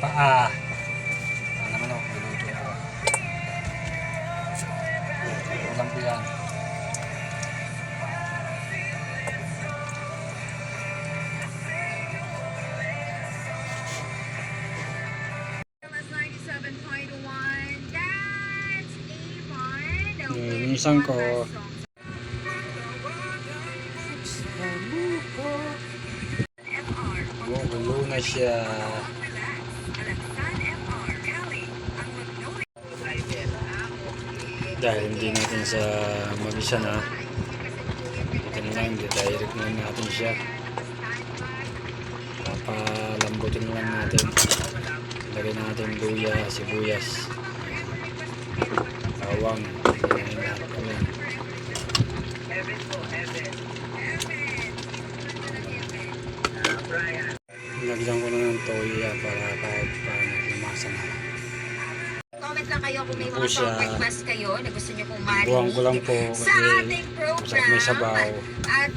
paa. Ano naman ako, niluto ako. Alam ko yan. Minsan ko gulo na siya. Dahil hindi natin sa mabisa na ito na lang, direct na natin siya, papalambutin na lang natin. Lagay natin luya, sibuyas, bawang, nagyan ko na ng toya para kahit paano lumasa na. Comment lang kayo kung may mga short request kayo na gusto nyo pong marinig Buwang ko lang po sa kasi ating may program. sabaw. At